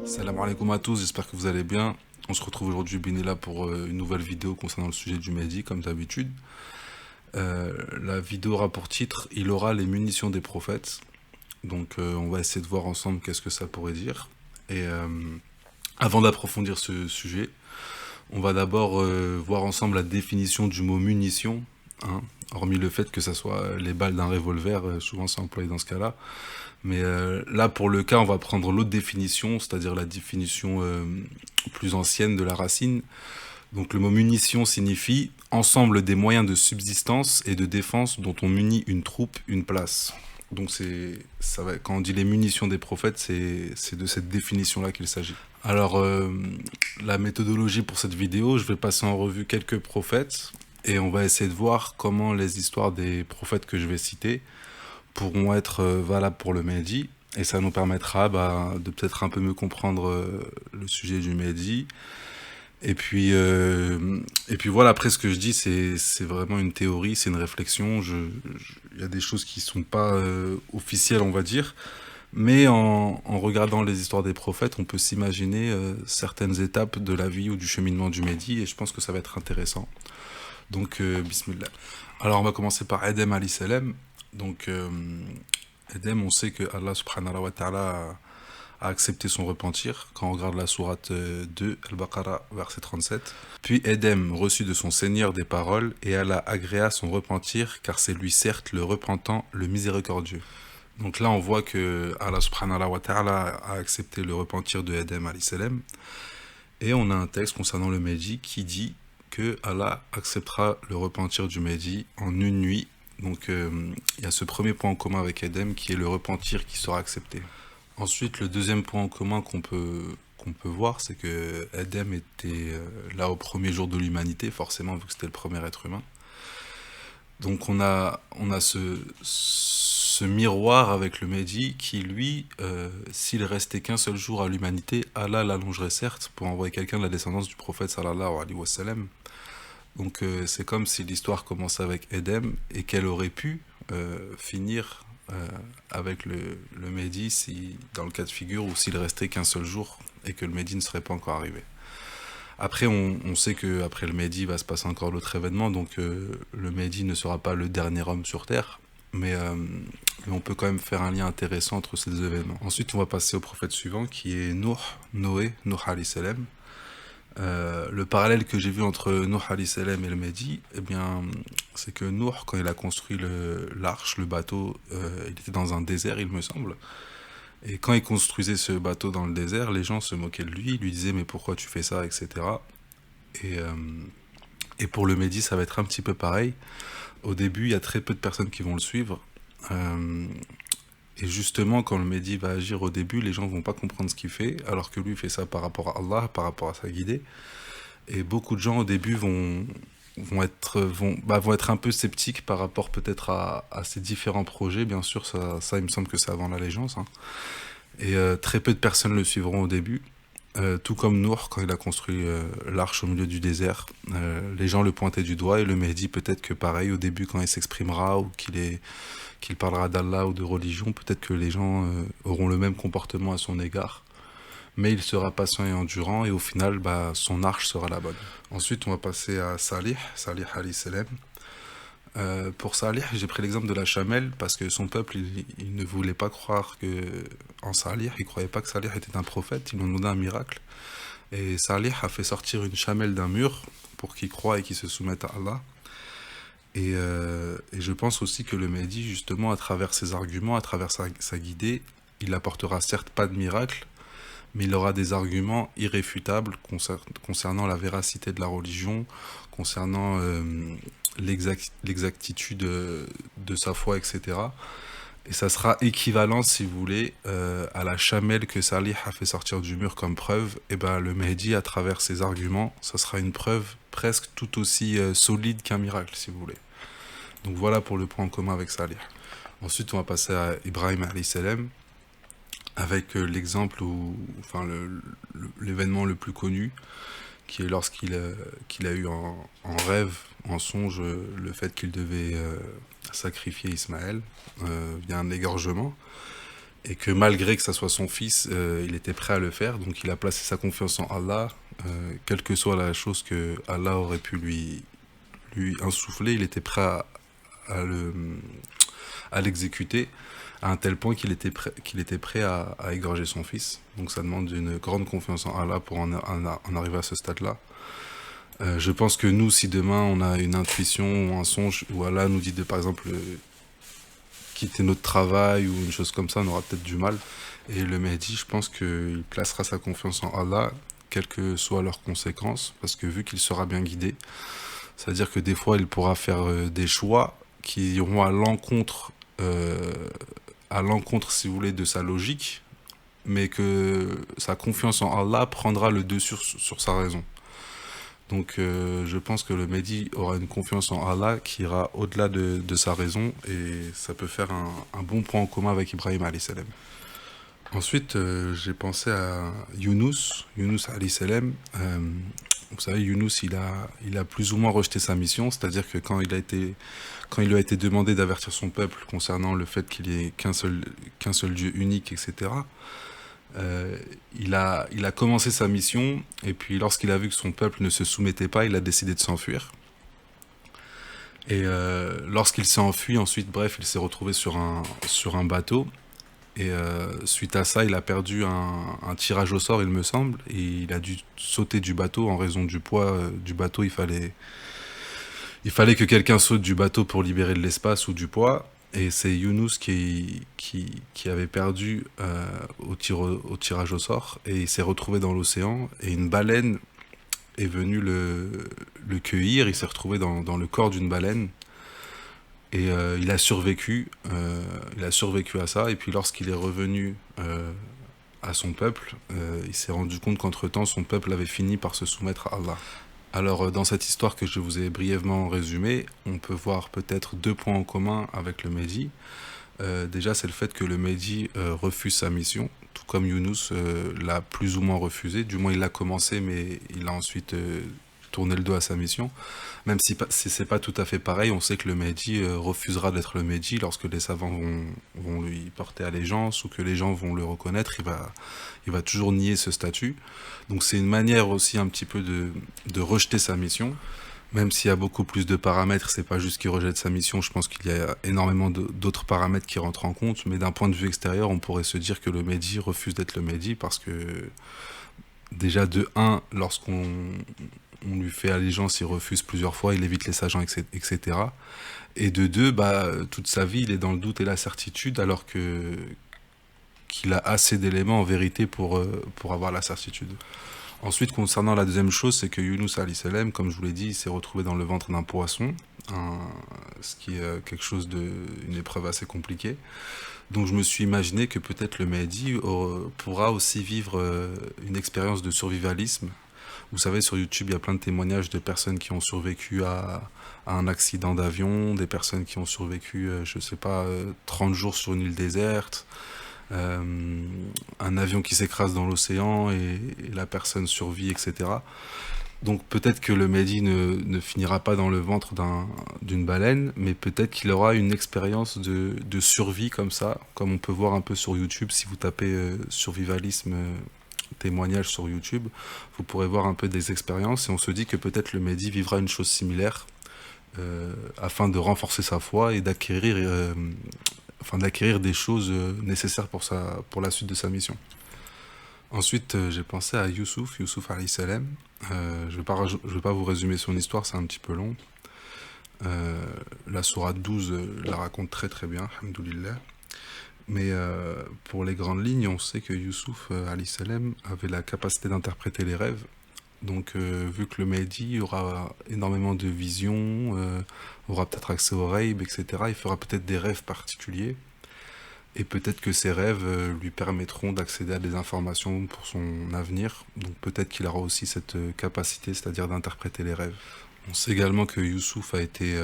Salam alaikum à tous, j'espère que vous allez bien. On se retrouve aujourd'hui, Benella, pour une nouvelle vidéo concernant le sujet du Mehdi, comme d'habitude. La vidéo aura pour titre Il aura les munitions des prophètes. Donc, on va essayer de voir ensemble qu'est-ce que ça pourrait dire. Et avant d'approfondir ce sujet, on va d'abord voir ensemble la définition du mot munition, hein, hormis le fait que ça soit les balles d'un revolver, souvent c'est employé dans ce cas-là. Mais là, pour le cas, on va prendre l'autre définition, c'est-à-dire la définition plus ancienne de la racine. Donc le mot munition signifie ensemble des moyens de subsistance et de défense dont on munit une troupe, une place. Donc quand on dit les munitions des prophètes, c'est de cette définition-là qu'il s'agit. Alors, la méthodologie pour cette vidéo, je vais passer en revue quelques prophètes et on va essayer de voir comment les histoires des prophètes que je vais citer pourront être valables pour le Mehdi, et ça nous permettra de peut-être un peu mieux comprendre le sujet du Mehdi. Et puis voilà, après ce que je dis, c'est vraiment une théorie, c'est une réflexion. Il y a des choses qui sont pas officielles, on va dire, mais en regardant les histoires des prophètes, on peut s'imaginer certaines étapes de la vie ou du cheminement du Mehdi, et je pense que ça va être intéressant. Donc, bismillah. Alors, on va commencer par Adem alayhi salam. Donc, Adem, on sait que Allah subhanahu wa ta'ala a accepté son repentir quand on regarde la sourate 2, Al-Baqarah, verset 37. Puis Adem reçut de son Seigneur des paroles et Allah agréa son repentir car c'est lui certes le repentant, le miséricordieux. Donc là, on voit que Allah subhanahu wa ta'ala a accepté le repentir de Adem alayhi salam. Et on a un texte concernant le Mehdi qui dit que Allah acceptera le repentir du Mehdi en une nuit. Donc il y a ce premier point en commun avec Adem qui est le repentir qui sera accepté. Ensuite, le deuxième point en commun qu'on peut voir, c'est que Adem était là au premier jour de l'humanité, forcément vu que c'était le premier être humain. Donc on a ce miroir avec le Mehdi qui, lui, s'il restait qu'un seul jour à l'humanité, Allah l'allongerait certes pour envoyer quelqu'un de la descendance du prophète sallallahu alayhi wa sallam. Donc c'est comme si l'histoire commençait avec Adem et qu'elle aurait pu finir avec le Mehdi dans le cas de figure où s'il restait qu'un seul jour et que le Mehdi ne serait pas encore arrivé. Après, on sait qu'après le Mehdi va se passer encore l'autre événement, donc le Mehdi ne sera pas le dernier homme sur Terre, mais on peut quand même faire un lien intéressant entre ces deux événements. Ensuite, on va passer au prophète suivant qui est Noé alayhi salam. Le parallèle que j'ai vu entre Nuh alayhi salam et le Mehdi, eh bien, c'est que Nuh, quand il a construit l'arche, le bateau, il était dans un désert, il me semble. Et quand il construisait ce bateau dans le désert, les gens se moquaient de lui, lui disaient mais pourquoi tu fais ça, etc. Et pour le Mehdi, ça va être un petit peu pareil. Au début, il y a très peu de personnes qui vont le suivre. Et justement, quand le Mehdi va agir au début, les gens vont pas comprendre ce qu'il fait, alors que lui fait ça par rapport à Allah, par rapport à sa guidée. Et beaucoup de gens au début vont être un peu sceptiques par rapport peut-être à ces différents projets. Bien sûr, ça il me semble que c'est avant l'allégeance, hein. Et très peu de personnes le suivront au début. Tout comme Nour, quand il a construit l'arche au milieu du désert, les gens le pointaient du doigt, et le Mehdi, peut-être que pareil, au début, quand il s'exprimera ou qu'il parlera d'Allah ou de religion, peut-être que les gens auront le même comportement à son égard. Mais il sera patient et endurant, et au final, son arche sera la bonne. Ensuite, on va passer à Salih alayhi salam. Pour Salih, j'ai pris l'exemple de la chamelle, parce que son peuple, il ne voulait pas croire en Salih, il ne croyait pas que Salih était un prophète, ils lui ont demandé un miracle. Et Salih a fait sortir une chamelle d'un mur pour qu'il croie et qu'il se soumette à Allah. Et je pense aussi que le Mehdi, justement, à travers ses arguments, à travers sa guidée, il apportera certes pas de miracle, mais il aura des arguments irréfutables concernant la véracité de la religion, concernant l'exactitude de sa foi, etc. Et ça sera équivalent, si vous voulez, à la chamelle que Salih a fait sortir du mur comme preuve. Et le Mehdi, à travers ses arguments, ça sera une preuve presque tout aussi solide qu'un miracle, si vous voulez. Donc voilà pour le point en commun avec Salih. Ensuite, on va passer à Ibrahim alayhi salam, avec l'exemple l'événement le plus connu, qui est qu'il a eu en rêve, en songe, le fait qu'il devait sacrifier Ismaël via un égorgement, et que malgré que ça soit son fils, il était prêt à le faire, donc il a placé sa confiance en Allah, quelle que soit la chose que Allah aurait pu lui insuffler, il était prêt à à l'exécuter, à un tel point qu'il était prêt à égorger son fils. Donc ça demande une grande confiance en Allah pour en arriver à ce stade-là. Je pense que nous, si demain on a une intuition ou un songe où Allah nous dit de, par exemple, quitter notre travail ou une chose comme ça, on aura peut-être du mal. Et le Mehdi, je pense qu'il placera sa confiance en Allah, quelles que soient leurs conséquences, parce que vu qu'il sera bien guidé, c'est-à-dire que des fois il pourra faire des choix qui iront à l'encontre, si vous voulez, de sa logique, mais que sa confiance en Allah prendra le dessus sur sa raison. Donc je pense que le Mehdi aura une confiance en Allah qui ira au-delà de sa raison, et ça peut faire un bon point en commun avec Ibrahim alayhi salam. Ensuite, j'ai pensé à Younous alayhi salam. Vous savez, Younous, il a plus ou moins rejeté sa mission, c'est-à-dire que quand il lui a été demandé d'avertir son peuple concernant le fait qu'il n'y ait qu'un seul Dieu unique, etc., il a commencé sa mission, et puis lorsqu'il a vu que son peuple ne se soumettait pas, il a décidé de s'enfuir. Et lorsqu'il s'est enfui, ensuite, bref, il s'est retrouvé sur un bateau. Et suite à ça, il a perdu un tirage au sort, il me semble, et il a dû sauter du bateau en raison du poids du bateau. Il fallait que quelqu'un saute du bateau pour libérer de l'espace ou du poids. Et c'est Younous qui avait perdu au tirage au sort, et il s'est retrouvé dans l'océan, et une baleine est venue le cueillir. Il s'est retrouvé dans le corps d'une baleine. Et il a survécu à ça, et puis lorsqu'il est revenu à son peuple, il s'est rendu compte qu'entre-temps, son peuple avait fini par se soumettre à Allah. Alors, dans cette histoire que je vous ai brièvement résumée, on peut voir peut-être deux points en commun avec le Mehdi. Déjà, c'est le fait que le Mehdi refuse sa mission, tout comme Younous l'a plus ou moins refusé. Du moins, il l'a commencé, mais il a ensuite tourné le dos à sa mission. Même si c'est pas tout à fait pareil, on sait que le Mehdi refusera d'être le Mehdi lorsque les savants vont lui porter allégeance, ou que les gens vont le reconnaître. Il va toujours nier ce statut. Donc c'est une manière aussi un petit peu de rejeter sa mission. Même s'il y a beaucoup plus de paramètres, c'est pas juste qu'il rejette sa mission, je pense qu'il y a énormément d'autres paramètres qui rentrent en compte, mais d'un point de vue extérieur, on pourrait se dire que le Mehdi refuse d'être le Mehdi parce que, déjà de 1, lorsqu'on lui fait allégeance, il refuse plusieurs fois, il évite les sagents, etc. Et de 2, toute sa vie, il est dans le doute et la certitude, alors qu'il a assez d'éléments en vérité pour avoir la certitude. Ensuite, concernant la deuxième chose, c'est que Younous alayhi salam, comme je vous l'ai dit, il s'est retrouvé dans le ventre d'un poisson, ce qui est une épreuve assez compliquée. Donc je me suis imaginé que peut-être le Mehdi pourra aussi vivre une expérience de survivalisme. Vous savez, sur YouTube, il y a plein de témoignages de personnes qui ont survécu à un accident d'avion, des personnes qui ont survécu, je sais pas, 30 jours sur une île déserte, un avion qui s'écrase dans l'océan et la personne survit, etc. Donc peut-être que le Mehdi ne finira pas dans le ventre d'une baleine, mais peut-être qu'il aura une expérience de survie comme ça, comme on peut voir un peu sur YouTube. Si vous tapez survivalisme témoignage sur YouTube, vous pourrez voir un peu des expériences, et on se dit que peut-être le Mehdi vivra une chose similaire afin de renforcer sa foi et d'acquérir des choses nécessaires pour la suite de sa mission. Ensuite, j'ai pensé à Youssouf alayhi salam. Je vais pas vous résumer son histoire, c'est un petit peu long. La sourate 12 la raconte très très bien, alhamdoulilah. Mais pour les grandes lignes, on sait que Youssouf alayhi salam avait la capacité d'interpréter les rêves. Donc, vu que le Mehdi aura énormément de visions, aura peut-être accès aux rêves, etc., il fera peut-être des rêves particuliers. Et peut-être que ces rêves lui permettront d'accéder à des informations pour son avenir. Donc peut-être qu'il aura aussi cette capacité, c'est-à-dire d'interpréter les rêves. On sait également que Youssouf a été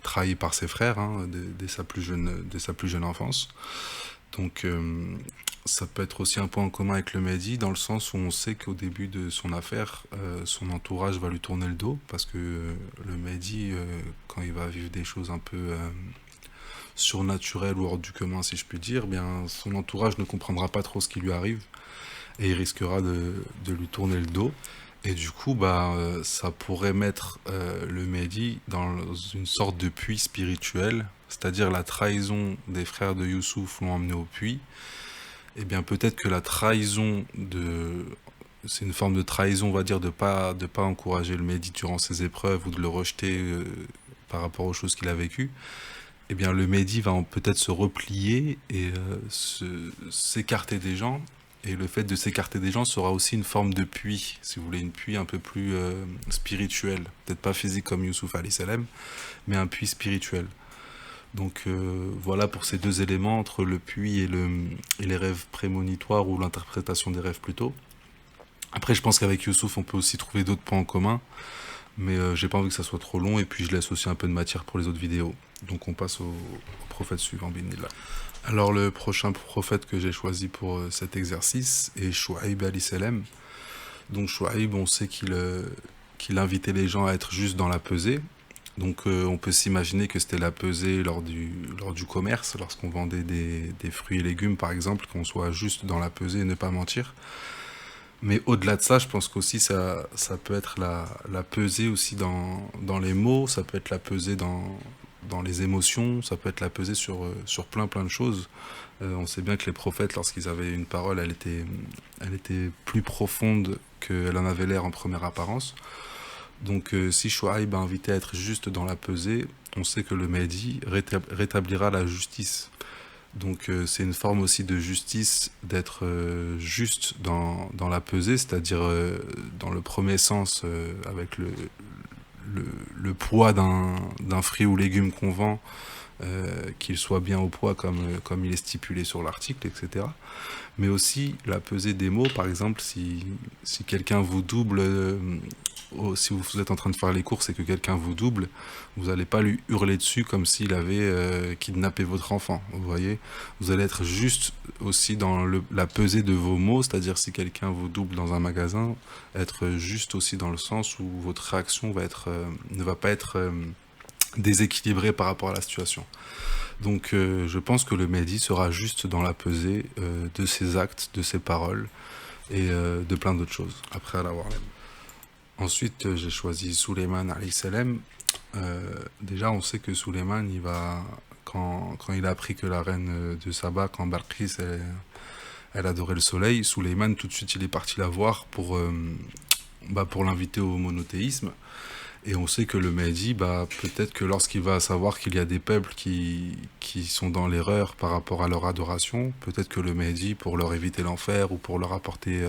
trahi par ses frères dès sa plus jeune enfance. Donc ça peut être aussi un point en commun avec le Mehdi, dans le sens où on sait qu'au début de son affaire, son entourage va lui tourner le dos, parce que le Mehdi, quand il va vivre des choses un peu surnaturelles ou hors du commun, si je puis dire, eh bien son entourage ne comprendra pas trop ce qui lui arrive, et il risquera de lui tourner le dos. Et du coup, ça pourrait mettre le Mehdi dans une sorte de puits spirituel, c'est-à-dire la trahison des frères de Youssouf l'ont emmené au puits. Eh bien, peut-être que la trahison de... C'est une forme de trahison, on va dire, de pas encourager le Mehdi durant ses épreuves ou de le rejeter par rapport aux choses qu'il a vécues. Eh bien, le Mehdi va peut-être se replier et s'écarter des gens. Et le fait de s'écarter des gens sera aussi une forme de puits, si vous voulez, une puits un peu plus spirituel. Peut-être pas physique comme Youssouf alayhi salam, mais un puits spirituel. Donc voilà pour ces deux éléments entre le puits et les rêves prémonitoires ou l'interprétation des rêves plutôt. Après, je pense qu'avec Youssouf, on peut aussi trouver d'autres points en commun, mais j'ai pas envie que ça soit trop long et puis je laisse aussi un peu de matière pour les autres vidéos. Donc on passe au prophète suivant, binillah. Alors le prochain prophète que j'ai choisi pour cet exercice est Chouaïb alayhi salam. Donc Chouaïb, on sait qu'il invitait les gens à être juste dans la pesée. Donc on peut s'imaginer que c'était la pesée lors du commerce, lorsqu'on vendait des fruits et légumes par exemple, qu'on soit juste dans la pesée et ne pas mentir. Mais au-delà de ça, je pense qu'aussi ça peut être la pesée aussi dans les mots, ça peut être la pesée dans les émotions, ça peut être la pesée sur plein de choses. On sait bien que les prophètes, lorsqu'ils avaient une parole, elle était plus profonde qu'elle en avait l'air en première apparence. Donc si Chouaïb a invité à être juste dans la pesée, on sait que le Mehdi rétablira la justice. Donc c'est une forme aussi de justice d'être juste dans la pesée, c'est-à-dire dans le premier sens avec le poids d'un fruit ou légume qu'on vend, qu'il soit bien au poids comme il est stipulé sur l'article, etc. Mais aussi la pesée des mots, par exemple, si quelqu'un vous double, si vous êtes en train de faire les courses et que quelqu'un vous double, vous n'allez pas lui hurler dessus comme s'il avait kidnappé votre enfant, vous voyez. Vous allez être juste aussi dans la pesée de vos mots, c'est-à-dire si quelqu'un vous double dans un magasin, être juste aussi dans le sens où votre réaction ne va pas être déséquilibrée par rapport à la situation. Donc je pense que le Mehdi sera juste dans la pesée de ses actes, de ses paroles et de plein d'autres choses, après Allah Warlem. Ensuite, j'ai choisi Suleiman alayhi salam. Déjà, on sait que Suleiman, quand il a appris que la reine de Saba, quand Balqis, elle adorait le soleil, Suleiman, tout de suite, il est parti la voir pour l'inviter au monothéisme. Et on sait que le Mehdi, peut-être que lorsqu'il va savoir qu'il y a des peuples qui sont dans l'erreur par rapport à leur adoration, peut-être que le Mehdi, pour leur éviter l'enfer ou pour leur apporter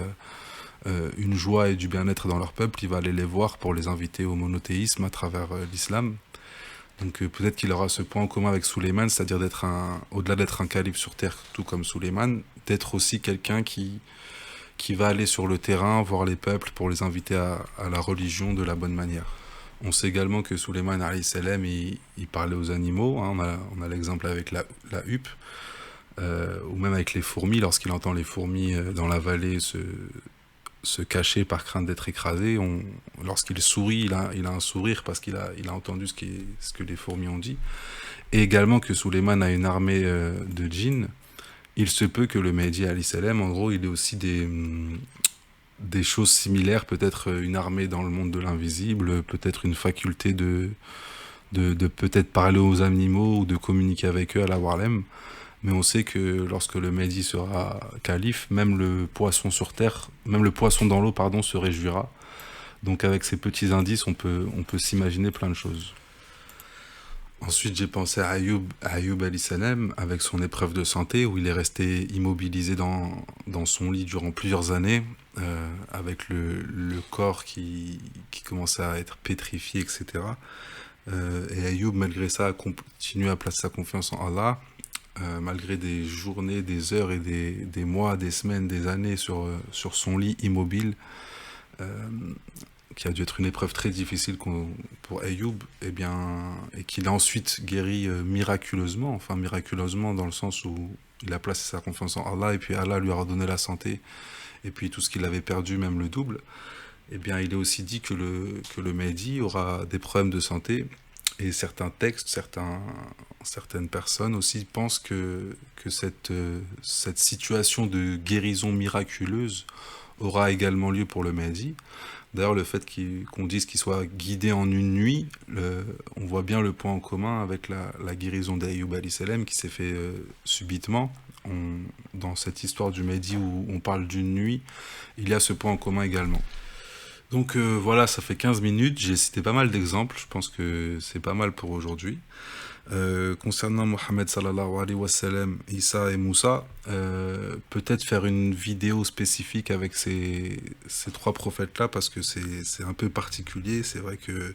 une joie et du bien-être dans leur peuple, il va aller les voir pour les inviter au monothéisme à travers l'islam. Donc peut-être qu'il aura ce point en commun avec Suleiman, c'est-à-dire au-delà d'être un calife sur terre, tout comme Suleiman, d'être aussi quelqu'un qui va aller sur le terrain, voir les peuples pour les inviter à la religion de la bonne manière. On sait également que Suleiman alayhi salam, il parlait aux animaux, hein, on a l'exemple avec la huppe, ou même avec les fourmis, lorsqu'il entend les fourmis dans la vallée se cacher par crainte d'être écrasé, lorsqu'il sourit, il a un sourire parce qu'il a entendu ce que les fourmis ont dit. Et également que Suleiman a une armée de djinns. Il se peut que le Mehdi alayhi salam, en gros, il ait aussi des choses similaires, peut-être une armée dans le monde de l'invisible, peut-être une faculté de peut-être parler aux animaux ou de communiquer avec eux à la Warlem. Mais on sait que lorsque le Mehdi sera calife, même le poisson sur terre, même le poisson dans l'eau, pardon, se réjouira. Donc avec ces petits indices, on peut s'imaginer plein de choses. Ensuite, j'ai pensé à Ayoub alayhi salam, avec son épreuve de santé, où il est resté immobilisé dans son lit durant plusieurs années, avec le corps qui commençait à être pétrifié, etc. Et Ayoub, malgré ça, a continué à placer sa confiance en Allah, malgré des journées, des heures et des mois, des semaines, des années sur son lit immobile, qui a dû être une épreuve très difficile pour Ayoub, et bien, et qu'il a ensuite guéri miraculeusement, enfin miraculeusement dans le sens où il a placé sa confiance en Allah, et puis Allah lui a redonné la santé, et puis tout ce qu'il avait perdu, même le double. Eh bien, il est aussi dit que le Mehdi aura des problèmes de santé, et certains textes, certaines personnes aussi pensent que cette situation de guérison miraculeuse aura également lieu pour le Mehdi. D'ailleurs, le fait qu'on dise qu'il soit guidé en une nuit, on voit bien le point en commun avec la guérison d'Ayoub alayhi salam qui s'est fait subitement. Dans cette histoire du Mehdi où on parle d'une nuit, il y a ce point en commun également. Donc voilà, ça fait 15 minutes, j'ai cité pas mal d'exemples, je pense que c'est pas mal pour aujourd'hui. Concernant Mohammed sallallahu alayhi wa sallam, Issa et Moussa, peut-être faire une vidéo spécifique avec ces trois prophètes-là parce que c'est un peu particulier. C'est vrai que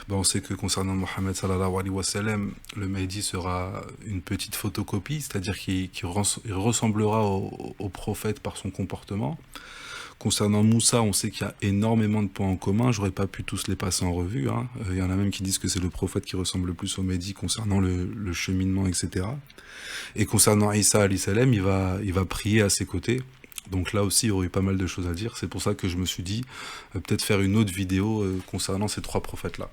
on sait que concernant Mohammed sallallahu alayhi wa sallam, le Mahdi sera une petite photocopie, c'est-à-dire qu'il ressemblera au prophète par son comportement. Concernant Moussa, on sait qu'il y a énormément de points en commun. J'aurais pas pu tous les passer en revue, hein. Il y en a même qui disent que c'est le prophète qui ressemble le plus au Mehdi concernant le cheminement, etc. Et concernant Isa alayhi salam, il va prier à ses côtés. Donc là aussi, il y aurait eu pas mal de choses à dire. C'est pour ça que je me suis dit peut-être faire une autre vidéo concernant ces trois prophètes-là.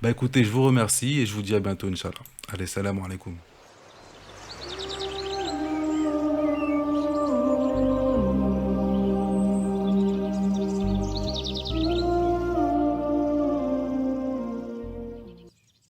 Bah écoutez, je vous remercie et je vous dis à bientôt, Inch'Allah. Allez, salam alaikum.